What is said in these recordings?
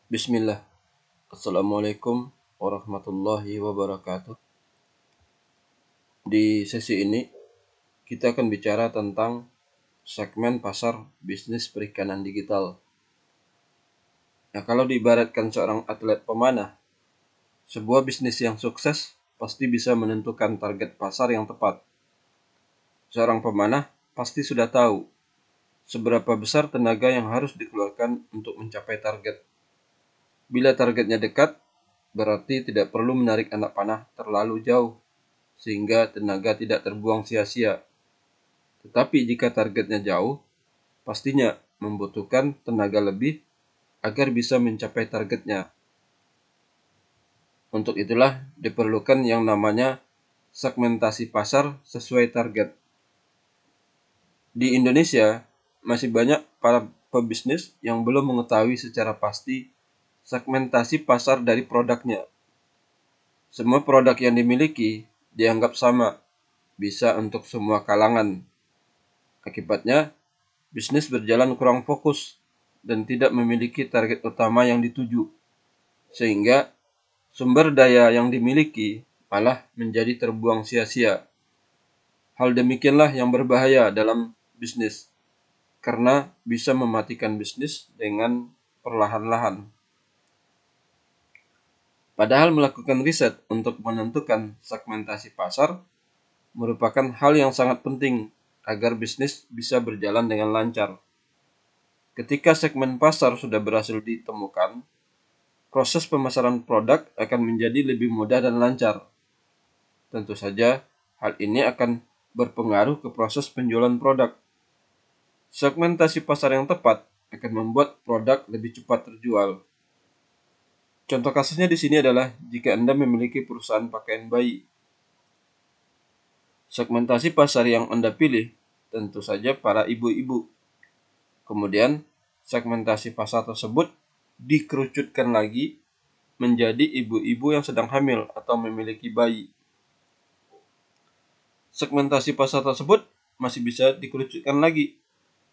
Bismillah. Assalamualaikum warahmatullahi wabarakatuh. Di sesi ini kita akan bicara tentang segmen pasar bisnis perikanan digital. Nah, kalau diibaratkan seorang atlet pemanah, sebuah bisnis yang sukses pasti bisa menentukan target pasar yang tepat. Seorang pemanah pasti sudah tahu seberapa besar tenaga yang harus dikeluarkan untuk mencapai target. Bila targetnya dekat, berarti tidak perlu menarik anak panah terlalu jauh, sehingga tenaga tidak terbuang sia-sia. Tetapi jika targetnya jauh, pastinya membutuhkan tenaga lebih agar bisa mencapai targetnya. Untuk itulah diperlukan yang namanya segmentasi pasar sesuai target. Di Indonesia, masih banyak para pebisnis yang belum mengetahui secara pasti segmentasi pasar dari produknya. Semua produk yang dimiliki dianggap sama, bisa untuk semua kalangan. Akibatnya, bisnis berjalan kurang fokus dan tidak memiliki target utama yang dituju, sehingga sumber daya yang dimiliki malah menjadi terbuang sia-sia. Hal demikianlah yang berbahaya dalam bisnis, karena bisa mematikan bisnis dengan perlahan-lahan. Padahal melakukan riset untuk menentukan segmentasi pasar merupakan hal yang sangat penting agar bisnis bisa berjalan dengan lancar. Ketika segmen pasar sudah berhasil ditemukan, proses pemasaran produk akan menjadi lebih mudah dan lancar. Tentu saja, hal ini akan berpengaruh ke proses penjualan produk. Segmentasi pasar yang tepat akan membuat produk lebih cepat terjual. Contoh kasusnya di sini adalah jika Anda memiliki perusahaan pakaian bayi. Segmentasi pasar yang Anda pilih tentu saja para ibu-ibu. Kemudian, segmentasi pasar tersebut dikerucutkan lagi menjadi ibu-ibu yang sedang hamil atau memiliki bayi. Segmentasi pasar tersebut masih bisa dikerucutkan lagi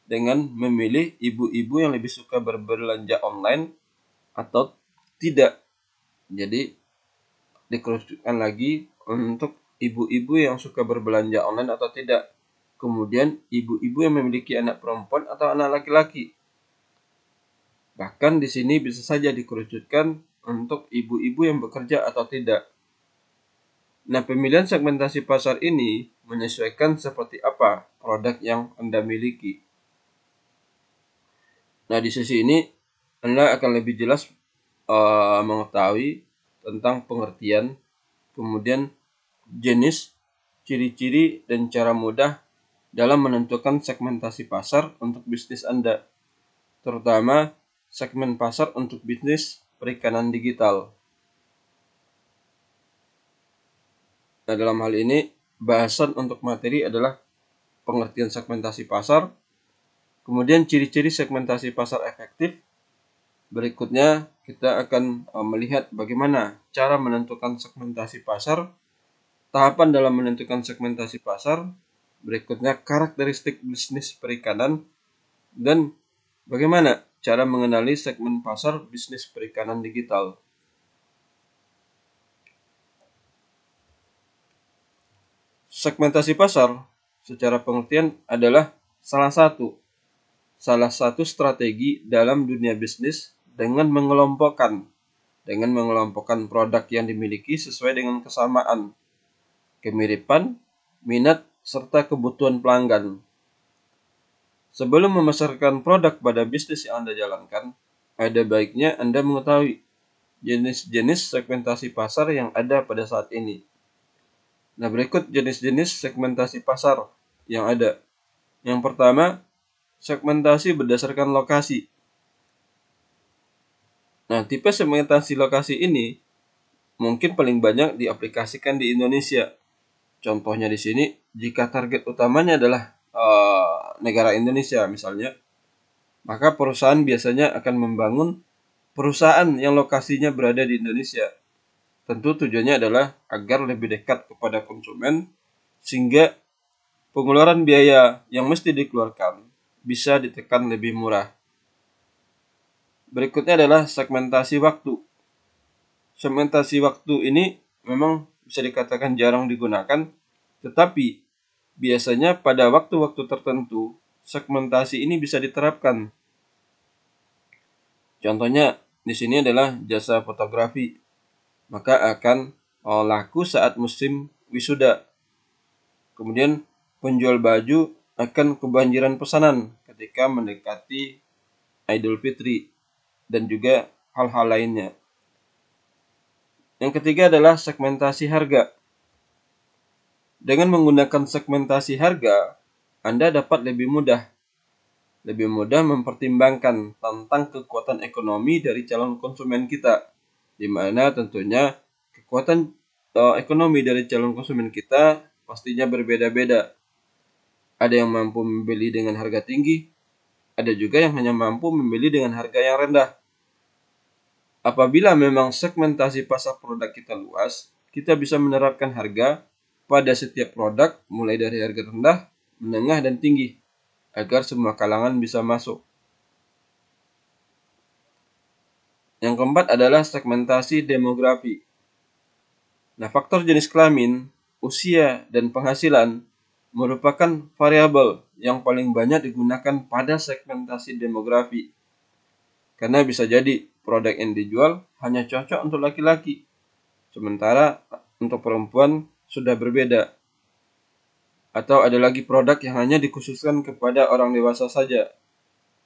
dengan memilih ibu-ibu yang lebih suka berbelanja online atau tidak. Jadi, dikerucutkan lagi untuk ibu-ibu yang suka berbelanja online atau tidak. Kemudian, ibu-ibu yang memiliki anak perempuan atau anak laki-laki. Bahkan di sini bisa saja dikerucutkan untuk ibu-ibu yang bekerja atau tidak. Nah, pemilihan segmentasi pasar ini menyesuaikan seperti apa produk yang Anda miliki. Nah, di sesi ini Anda akan lebih jelas mengetahui tentang pengertian, kemudian jenis, ciri-ciri, dan cara mudah dalam menentukan segmentasi pasar untuk bisnis Anda, terutama segmen pasar untuk bisnis perikanan digital. Nah, dalam hal ini, bahasan untuk materi adalah pengertian segmentasi pasar, kemudian ciri-ciri segmentasi pasar efektif. Berikutnya, kita akan melihat bagaimana cara menentukan segmentasi pasar, tahapan dalam menentukan segmentasi pasar, berikutnya karakteristik bisnis perikanan, dan bagaimana cara mengenali segmen pasar bisnis perikanan digital. Segmentasi pasar secara pengertian adalah salah satu strategi dalam dunia bisnis dengan mengelompokkan produk yang dimiliki sesuai dengan kesamaan, kemiripan, minat, serta kebutuhan pelanggan. Sebelum memasarkan produk pada bisnis yang Anda jalankan, ada baiknya Anda mengetahui jenis-jenis segmentasi pasar yang ada pada saat ini. Nah, berikut jenis-jenis segmentasi pasar yang ada. Yang pertama, segmentasi berdasarkan lokasi. Nah, tipe segmentasi lokasi ini mungkin paling banyak diaplikasikan di Indonesia. Contohnya di sini, jika target utamanya adalah negara Indonesia misalnya, maka perusahaan biasanya akan membangun perusahaan yang lokasinya berada di Indonesia. Tentu tujuannya adalah agar lebih dekat kepada konsumen, sehingga pengeluaran biaya yang mesti dikeluarkan bisa ditekan lebih murah. Berikutnya adalah segmentasi waktu. Segmentasi waktu ini memang bisa dikatakan jarang digunakan, tetapi biasanya pada waktu-waktu tertentu segmentasi ini bisa diterapkan. Contohnya di sini adalah jasa fotografi, maka akan laku saat musim wisuda. Kemudian penjual baju akan kebanjiran pesanan ketika mendekati Idul Fitri dan juga hal-hal lainnya. Yang ketiga adalah segmentasi harga. Dengan menggunakan segmentasi harga, Anda dapat lebih mudah mempertimbangkan tentang kekuatan ekonomi dari calon konsumen kita, di mana tentunya kekuatan ekonomi dari calon konsumen kita pastinya berbeda-beda. Ada yang mampu membeli dengan harga tinggi, ada juga yang hanya mampu membeli dengan harga yang rendah. Apabila memang segmentasi pasar produk kita luas, kita bisa menerapkan harga pada setiap produk mulai dari harga rendah, menengah, dan tinggi agar semua kalangan bisa masuk. Yang keempat adalah segmentasi demografi. Nah, faktor jenis kelamin, usia, dan penghasilan merupakan variabel yang paling banyak digunakan pada segmentasi demografi. Karena bisa jadi produk yang dijual hanya cocok untuk laki-laki, sementara untuk perempuan sudah berbeda. Atau ada lagi produk yang hanya dikhususkan kepada orang dewasa saja.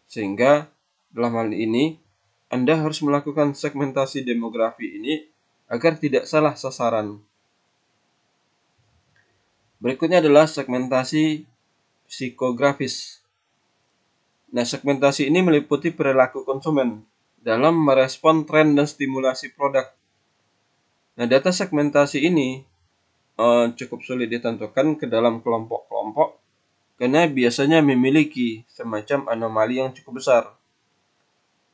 Sehingga dalam hal ini Anda harus melakukan segmentasi demografi ini agar tidak salah sasaran. Berikutnya adalah segmentasi psikografis. Nah, segmentasi ini meliputi perilaku konsumen dalam merespon tren dan stimulasi produk. Nah, data segmentasi ini cukup sulit ditentukan ke dalam kelompok-kelompok karena biasanya memiliki semacam anomali yang cukup besar.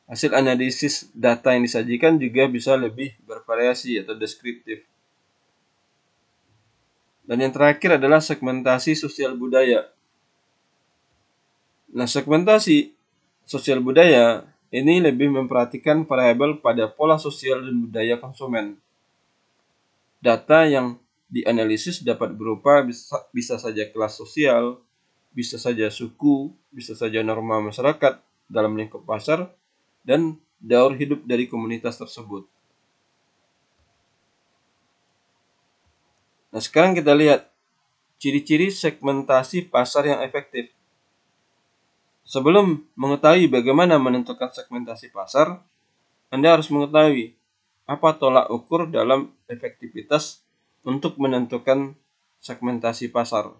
Hasil analisis data yang disajikan juga bisa lebih bervariasi atau deskriptif. Dan yang terakhir adalah segmentasi sosial budaya. Nah, segmentasi sosial budaya ini lebih memperhatikan variabel pada pola sosial dan budaya konsumen. Data yang dianalisis dapat berupa bisa saja kelas sosial, bisa saja suku, bisa saja norma masyarakat dalam lingkup pasar, dan daur hidup dari komunitas tersebut. Nah, sekarang kita lihat ciri-ciri segmentasi pasar yang efektif. Sebelum mengetahui bagaimana menentukan segmentasi pasar, Anda harus mengetahui apa tolak ukur dalam efektivitas untuk menentukan segmentasi pasar.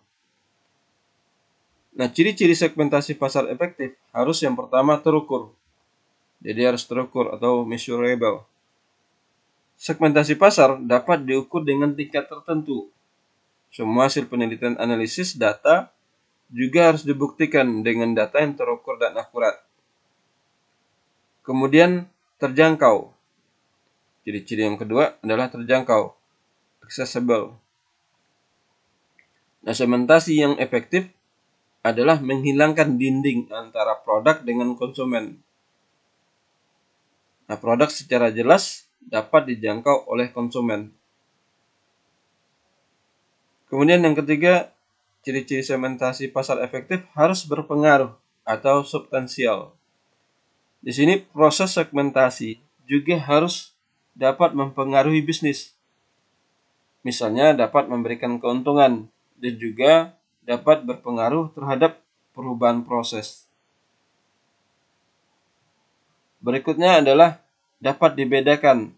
Nah, ciri-ciri segmentasi pasar efektif harus yang pertama terukur. Jadi harus terukur atau measurable. Segmentasi pasar dapat diukur dengan tingkat tertentu. Semua hasil penelitian analisis data juga harus dibuktikan dengan data yang terukur dan akurat. Kemudian terjangkau. Ciri-ciri yang kedua adalah terjangkau, accessible. Nah, segmentasi yang efektif adalah menghilangkan dinding antara produk dengan konsumen. Nah, produk secara jelas dapat dijangkau oleh konsumen. Kemudian yang ketiga, ciri-ciri segmentasi pasar efektif harus berpengaruh atau substansial. Di sini proses segmentasi juga harus dapat mempengaruhi bisnis. Misalnya dapat memberikan keuntungan dan juga dapat berpengaruh terhadap perubahan proses. Berikutnya adalah dapat dibedakan,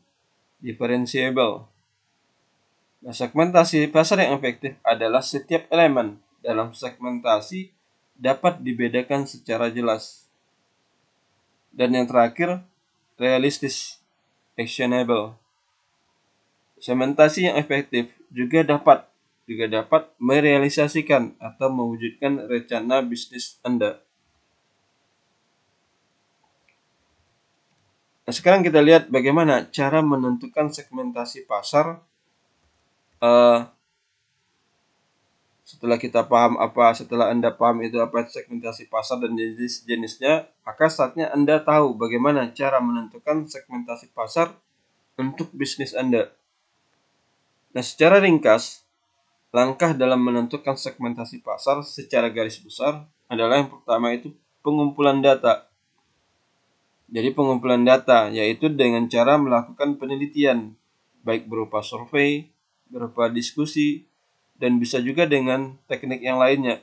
differentiable. Nah, segmentasi pasar yang efektif adalah setiap elemen dalam segmentasi dapat dibedakan secara jelas. Dan yang terakhir, realistis, actionable. Segmentasi yang efektif juga dapat merealisasikan atau mewujudkan rencana bisnis Anda. Nah, sekarang kita lihat bagaimana cara menentukan segmentasi pasar Setelah Anda paham itu apa segmentasi pasar dan jenis-jenisnya, maka saatnya Anda tahu bagaimana cara menentukan segmentasi pasar untuk bisnis Anda. Nah, secara ringkas, langkah dalam menentukan segmentasi pasar secara garis besar adalah yang pertama itu pengumpulan data. Jadi pengumpulan data yaitu dengan cara melakukan penelitian, baik berupa survei, berupa diskusi, dan bisa juga dengan teknik yang lainnya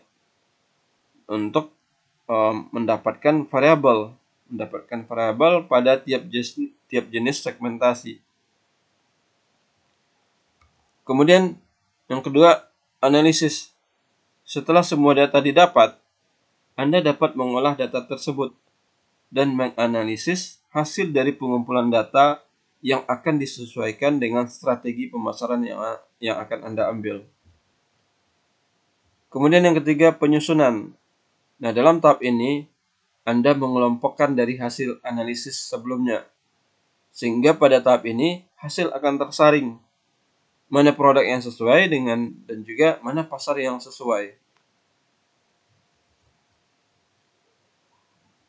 untuk mendapatkan variabel pada tiap jenis segmentasi. Kemudian yang kedua, analisis. Setelah semua data didapat, Anda dapat mengolah data tersebut dan menganalisis hasil dari pengumpulan data yang akan disesuaikan dengan strategi pemasaran yang akan Anda ambil. Kemudian yang ketiga, penyusunan. Nah, dalam tahap ini, Anda mengelompokkan dari hasil analisis sebelumnya. Sehingga pada tahap ini, hasil akan tersaring. Mana produk yang sesuai dan juga mana pasar yang sesuai.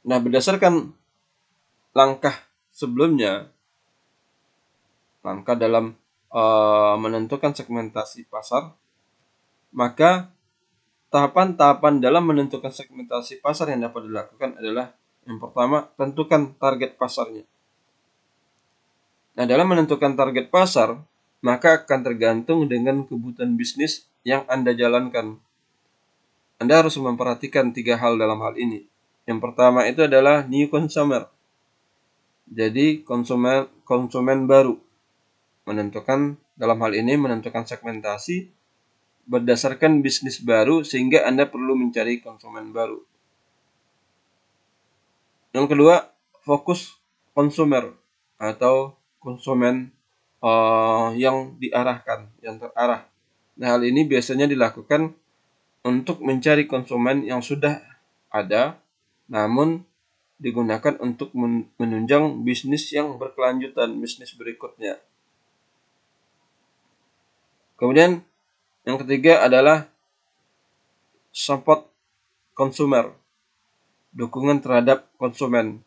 Nah, berdasarkan langkah sebelumnya, langkah dalam menentukan segmentasi pasar, maka tahapan-tahapan dalam menentukan segmentasi pasar yang dapat dilakukan adalah yang pertama, tentukan target pasarnya. Nah, dalam menentukan target pasar, maka akan tergantung dengan kebutuhan bisnis yang Anda jalankan. Anda harus memperhatikan 3 hal dalam hal ini. Yang pertama itu adalah new consumer. Jadi konsumen baru. Dalam hal ini menentukan segmentasi berdasarkan bisnis baru sehingga Anda perlu mencari konsumen baru. Yang kedua, fokus konsumer atau konsumen yang diarahkan, yang terarah. Nah, hal ini biasanya dilakukan untuk mencari konsumen yang sudah ada, namun digunakan untuk menunjang bisnis yang berkelanjutan, bisnis berikutnya. Kemudian yang ketiga adalah support consumer, dukungan terhadap konsumen.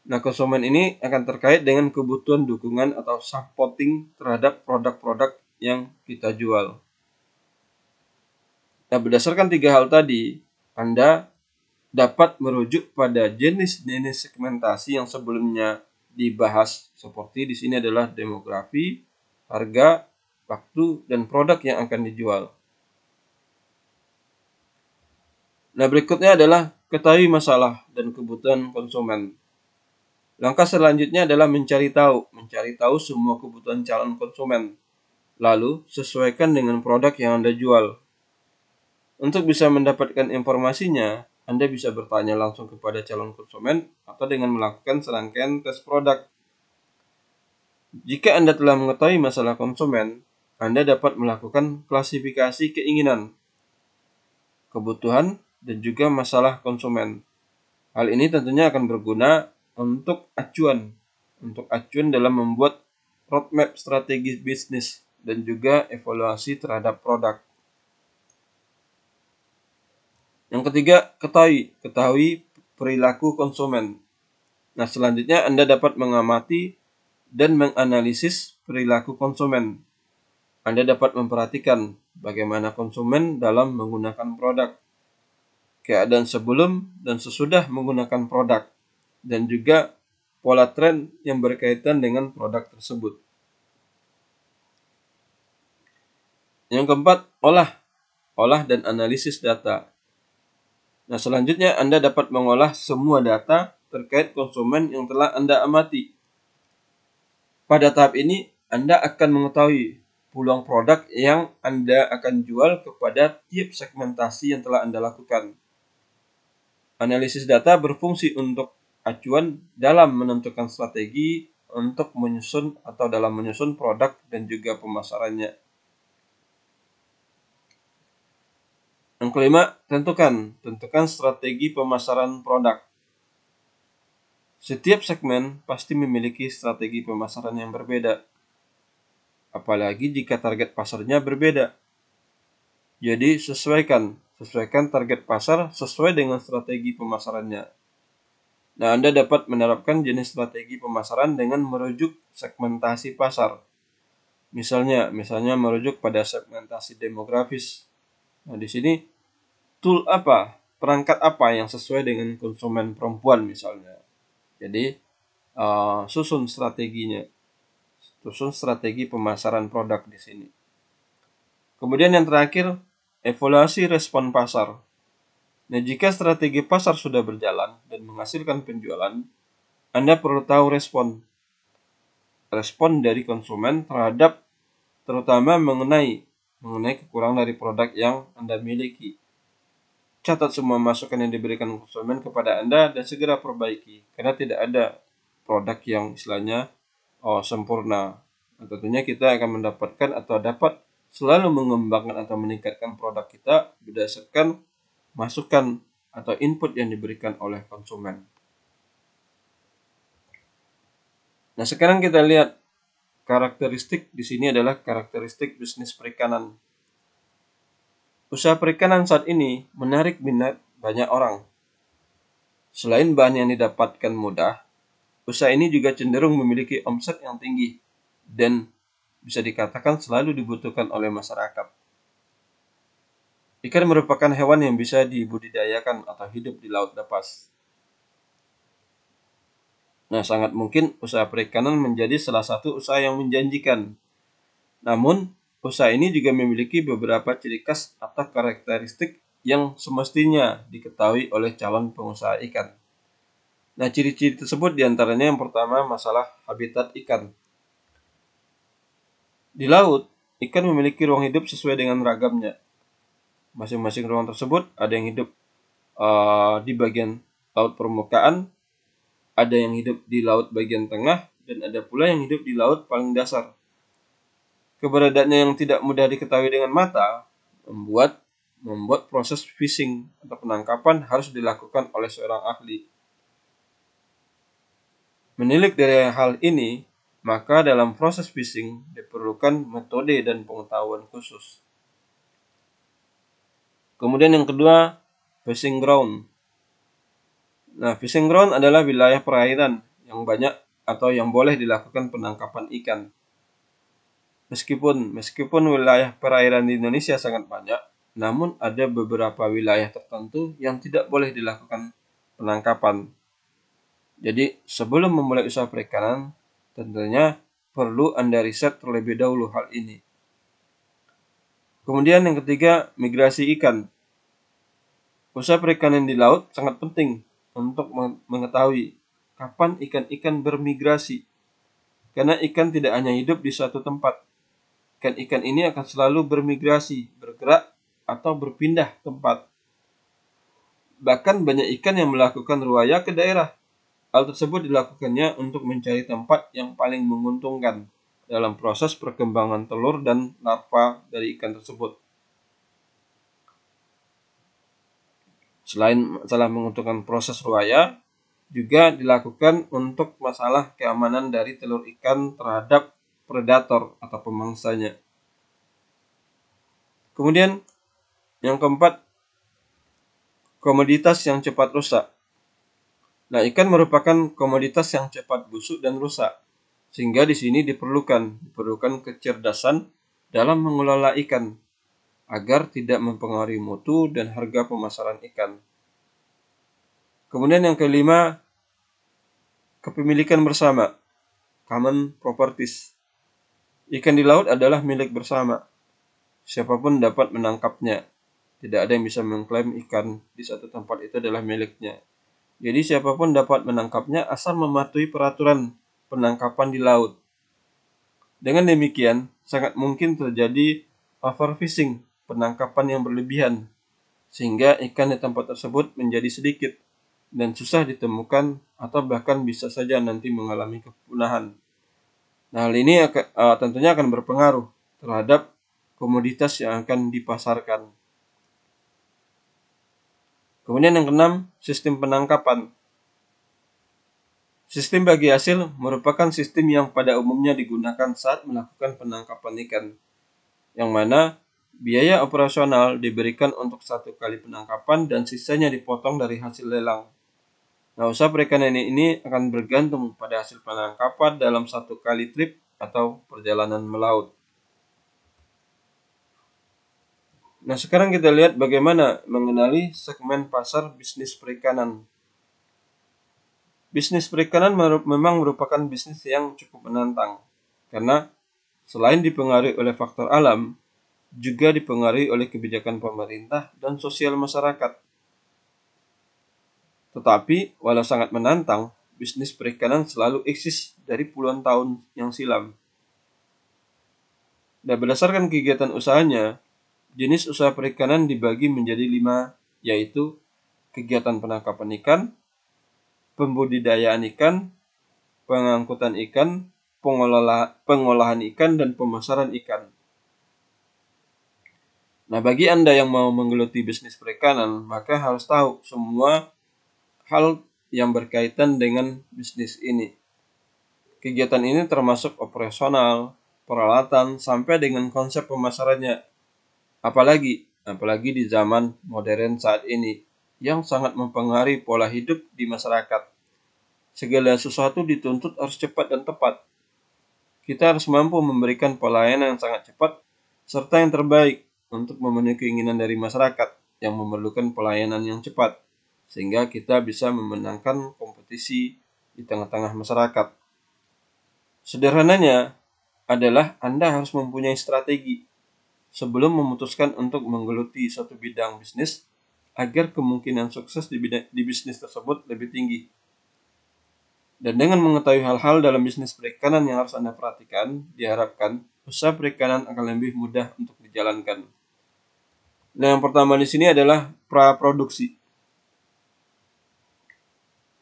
Nah, konsumen ini akan terkait dengan kebutuhan dukungan atau supporting terhadap produk-produk yang kita jual. Nah, berdasarkan 3 hal tadi, Anda dapat merujuk pada jenis-jenis segmentasi yang sebelumnya dibahas, seperti di sini adalah demografi, harga, waktu, dan produk yang akan dijual. Nah, berikutnya adalah ketahui masalah dan kebutuhan konsumen. Langkah selanjutnya adalah mencari tahu semua kebutuhan calon konsumen. Lalu, sesuaikan dengan produk yang Anda jual. Untuk bisa mendapatkan informasinya, Anda bisa bertanya langsung kepada calon konsumen atau dengan melakukan serangkaian tes produk. Jika Anda telah mengetahui masalah konsumen, Anda dapat melakukan klasifikasi keinginan, kebutuhan, dan juga masalah konsumen. Hal ini tentunya akan berguna untuk acuan dalam membuat roadmap strategi bisnis dan juga evaluasi terhadap produk. Yang ketiga, ketahui perilaku konsumen. Nah, selanjutnya Anda dapat mengamati dan menganalisis perilaku konsumen. Anda dapat memperhatikan bagaimana konsumen dalam menggunakan produk, keadaan sebelum dan sesudah menggunakan produk, dan juga pola tren yang berkaitan dengan produk tersebut. Yang keempat, olah dan analisis data. Nah, selanjutnya Anda dapat mengolah semua data terkait konsumen yang telah Anda amati. Pada tahap ini, Anda akan mengetahui peluang produk yang Anda akan jual kepada tiap segmentasi yang telah Anda lakukan. Analisis data berfungsi untuk acuan dalam menentukan strategi untuk menyusun produk dan juga pemasarannya. Yang kelima, tentukan strategi pemasaran produk. Setiap segmen pasti memiliki strategi pemasaran yang berbeda, apalagi jika target pasarnya berbeda. Jadi sesuaikan target pasar sesuai dengan strategi pemasarannya. Nah, Anda dapat menerapkan jenis strategi pemasaran dengan merujuk segmentasi pasar. Misalnya merujuk pada segmentasi demografis. Nah, di sini tool apa, perangkat apa yang sesuai dengan konsumen perempuan misalnya. Jadi, susun strateginya, susun strategi pemasaran produk di sini. Kemudian yang terakhir, evaluasi respon pasar. Nah, jika strategi pasar sudah berjalan dan menghasilkan penjualan, Anda perlu tahu respon dari konsumen terhadap terutama mengenai kekurangan dari produk yang Anda miliki. Catat semua masukan yang diberikan konsumen kepada Anda dan segera perbaiki, karena tidak ada produk yang istilahnya sempurna. Nah, tentunya kita akan mendapatkan atau dapat selalu mengembangkan atau meningkatkan produk kita berdasarkan masukan atau input yang diberikan oleh konsumen. Nah, sekarang kita lihat karakteristik di sini adalah karakteristik bisnis perikanan. Usaha perikanan saat ini menarik minat banyak orang. Selain bahan yang didapatkan mudah, usaha ini juga cenderung memiliki omset yang tinggi dan bisa dikatakan selalu dibutuhkan oleh masyarakat. Ikan merupakan hewan yang bisa dibudidayakan atau hidup di laut lepas. Nah, sangat mungkin usaha perikanan menjadi salah satu usaha yang menjanjikan. Namun, usaha ini juga memiliki beberapa ciri khas atau karakteristik yang semestinya diketahui oleh calon pengusaha ikan. Nah, ciri-ciri tersebut diantaranya yang pertama masalah habitat ikan. Di laut, ikan memiliki ruang hidup sesuai dengan ragamnya. Masing-masing ruang tersebut ada yang hidup di bagian laut permukaan, ada yang hidup di laut bagian tengah, dan ada pula yang hidup di laut paling dasar. Keberadaannya yang tidak mudah diketahui dengan mata membuat proses fishing atau penangkapan harus dilakukan oleh seorang ahli. Menilik dari hal ini, maka dalam proses fishing diperlukan metode dan pengetahuan khusus. Kemudian yang kedua, fishing ground. Nah, fishing ground adalah wilayah perairan yang banyak atau yang boleh dilakukan penangkapan ikan. Meskipun wilayah perairan di Indonesia sangat banyak, namun ada beberapa wilayah tertentu yang tidak boleh dilakukan penangkapan. Jadi, sebelum memulai usaha perikanan, tentunya perlu Anda riset terlebih dahulu hal ini. Kemudian yang ketiga, migrasi ikan. Usaha perikanan di laut sangat penting untuk mengetahui kapan ikan-ikan bermigrasi. Karena ikan tidak hanya hidup di suatu tempat. Ikan-ikan ini akan selalu bermigrasi, bergerak, atau berpindah tempat. Bahkan banyak ikan yang melakukan ruaya ke daerah. Hal tersebut dilakukannya untuk mencari tempat yang paling menguntungkan dalam proses perkembangan telur dan larva dari ikan tersebut. Selain masalah menguntungkan proses ruaya, juga dilakukan untuk masalah keamanan dari telur ikan terhadap predator atau pemangsanya. Kemudian yang keempat, komoditas yang cepat rusak. Nah, ikan merupakan komoditas yang cepat busuk dan rusak, sehingga di sini diperlukan kecerdasan dalam mengelola ikan agar tidak mempengaruhi mutu dan harga pemasaran ikan. Kemudian yang kelima, kepemilikan bersama, common properties. Ikan di laut adalah milik bersama. Siapapun dapat menangkapnya. Tidak ada yang bisa mengklaim ikan di satu tempat itu adalah miliknya. Jadi siapapun dapat menangkapnya asal mematuhi peraturan penangkapan di laut. Dengan demikian, sangat mungkin terjadi overfishing, penangkapan yang berlebihan, sehingga ikan di tempat tersebut menjadi sedikit dan susah ditemukan atau bahkan bisa saja nanti mengalami kepunahan. Nah, hal ini tentunya akan berpengaruh terhadap komoditas yang akan dipasarkan. Kemudian yang keenam, sistem penangkapan. Sistem bagi hasil merupakan sistem yang pada umumnya digunakan saat melakukan penangkapan ikan, yang mana Biaya operasional diberikan untuk 1 kali penangkapan dan sisanya dipotong dari hasil lelang. Nah, usaha perikanan ini akan bergantung pada hasil penangkapan dalam 1 kali trip atau perjalanan melaut. Nah, sekarang kita lihat bagaimana mengenali segmen pasar bisnis perikanan. Bisnis perikanan memang merupakan bisnis yang cukup menantang, karena selain dipengaruhi oleh faktor alam, juga dipengaruhi oleh kebijakan pemerintah dan sosial masyarakat. Tetapi, walau sangat menantang, bisnis perikanan selalu eksis dari puluhan tahun yang silam. Dan berdasarkan kegiatan usahanya, jenis usaha perikanan dibagi menjadi 5, yaitu kegiatan penangkapan ikan, pembudidayaan ikan, pengangkutan ikan, pengolahan ikan, dan pemasaran ikan. Nah, bagi Anda yang mau menggeluti bisnis perikanan, maka harus tahu semua hal yang berkaitan dengan bisnis ini. Kegiatan ini termasuk operasional, peralatan, sampai dengan konsep pemasarannya. Apalagi di zaman modern saat ini, yang sangat mempengaruhi pola hidup di masyarakat. Segala sesuatu dituntut harus cepat dan tepat. Kita harus mampu memberikan pelayanan yang sangat cepat, serta yang terbaik untuk memenuhi keinginan dari masyarakat yang memerlukan pelayanan yang cepat, sehingga kita bisa memenangkan kompetisi di tengah-tengah masyarakat. Sederhananya adalah Anda harus mempunyai strategi sebelum memutuskan untuk menggeluti suatu bidang bisnis, agar kemungkinan sukses di bisnis tersebut lebih tinggi. Dan dengan mengetahui hal-hal dalam bisnis perikanan yang harus Anda perhatikan, diharapkan usaha perikanan akan lebih mudah untuk dijalankan. Nah, yang pertama di sini adalah praproduksi.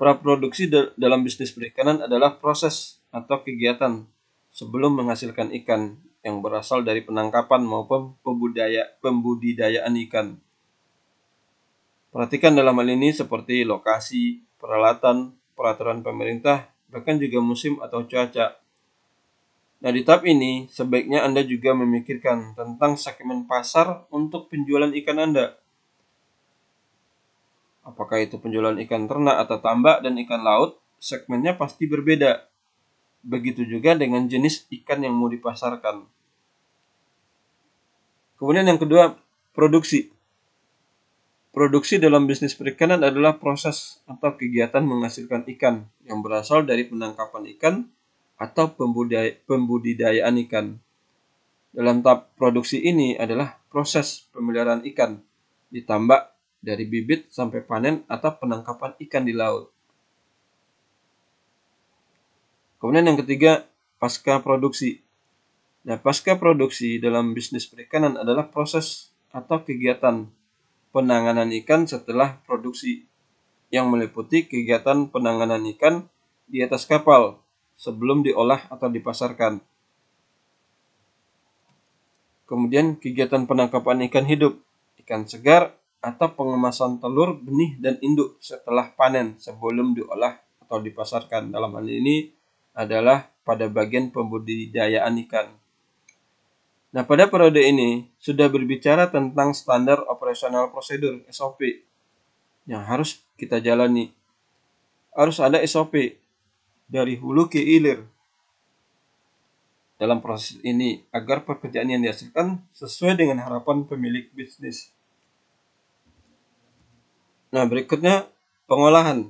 Praproduksi dalam bisnis perikanan adalah proses atau kegiatan sebelum menghasilkan ikan yang berasal dari penangkapan maupun pembudidayaan ikan. Perhatikan dalam hal ini seperti lokasi, peralatan, peraturan pemerintah, bahkan juga musim atau cuaca. Nah, di tahap ini, sebaiknya Anda juga memikirkan tentang segmen pasar untuk penjualan ikan Anda. Apakah itu penjualan ikan ternak atau tambak dan ikan laut, segmennya pasti berbeda. Begitu juga dengan jenis ikan yang mau dipasarkan. Kemudian yang kedua, produksi. Produksi dalam bisnis perikanan adalah proses atau kegiatan menghasilkan ikan yang berasal dari penangkapan ikan atau pembudidayaan ikan. Dalam tahap produksi ini adalah proses pemeliharaan ikan, ditambak dari bibit sampai panen atau penangkapan ikan di laut. Kemudian yang ketiga, pasca produksi. Nah, pasca produksi dalam bisnis perikanan adalah proses atau kegiatan penanganan ikan setelah produksi, yang meliputi kegiatan penanganan ikan di atas kapal sebelum diolah atau dipasarkan. Kemudian kegiatan penangkapan ikan hidup, ikan segar, atau pengemasan telur, benih, dan induk setelah panen sebelum diolah atau dipasarkan. Dalam hal ini adalah pada bagian pembudidayaan ikan. Nah, pada periode ini sudah berbicara tentang standar operasional prosedur (SOP) yang harus kita jalani. Harus ada SOP dari hulu ke hilir dalam proses ini agar pekerjaan yang dihasilkan sesuai dengan harapan pemilik bisnis. Nah, berikutnya pengolahan.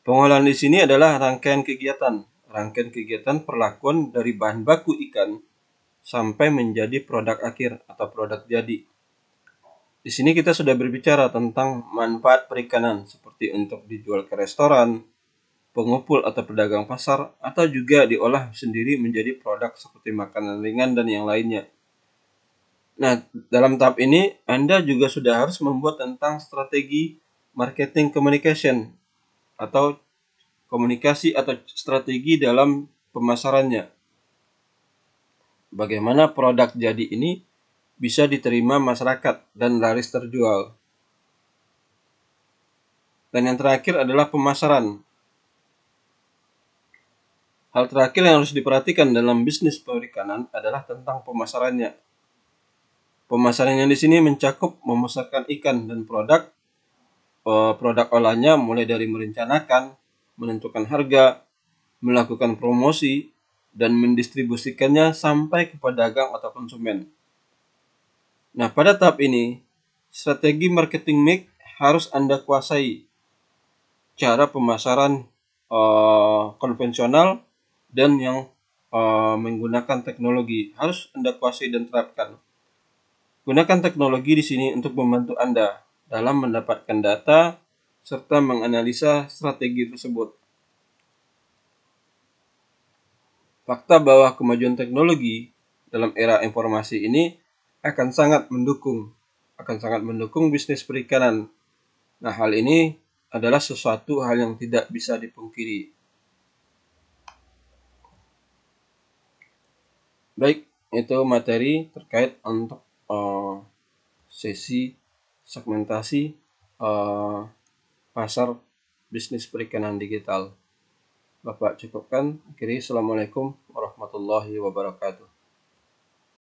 Pengolahan di sini adalah rangkaian kegiatan perlakuan dari bahan baku ikan sampai menjadi produk akhir atau produk jadi. Di sini kita sudah berbicara tentang manfaat perikanan seperti untuk dijual ke restoran, pengupul atau pedagang pasar, atau juga diolah sendiri menjadi produk seperti makanan ringan dan yang lainnya. Nah, dalam tahap ini Anda juga sudah harus membuat tentang strategi marketing communication atau komunikasi atau strategi dalam pemasarannya. Bagaimana produk jadi ini bisa diterima masyarakat dan laris terjual. Dan yang terakhir adalah pemasaran. Hal terakhir yang harus diperhatikan dalam bisnis perikanan adalah tentang pemasarannya. Pemasaran yang di sini mencakup memasarkan ikan dan produk olahannya mulai dari merencanakan, menentukan harga, melakukan promosi, dan mendistribusikannya sampai ke pedagang atau konsumen. Nah, pada tahap ini, strategi marketing mix harus Anda kuasai. Cara pemasaran konvensional dan yang menggunakan teknologi harus Anda kuasai dan terapkan. Gunakan teknologi di sini untuk membantu Anda dalam mendapatkan data serta menganalisa strategi tersebut. Fakta bahwa kemajuan teknologi dalam era informasi ini akan sangat mendukung bisnis perikanan. Nah, hal ini adalah sesuatu hal yang tidak bisa dipungkiri. Baik, itu materi terkait untuk sesi segmentasi pasar bisnis perikanan digital. Bapak cukupkan. Akhiri, Assalamualaikum warahmatullahi wabarakatuh.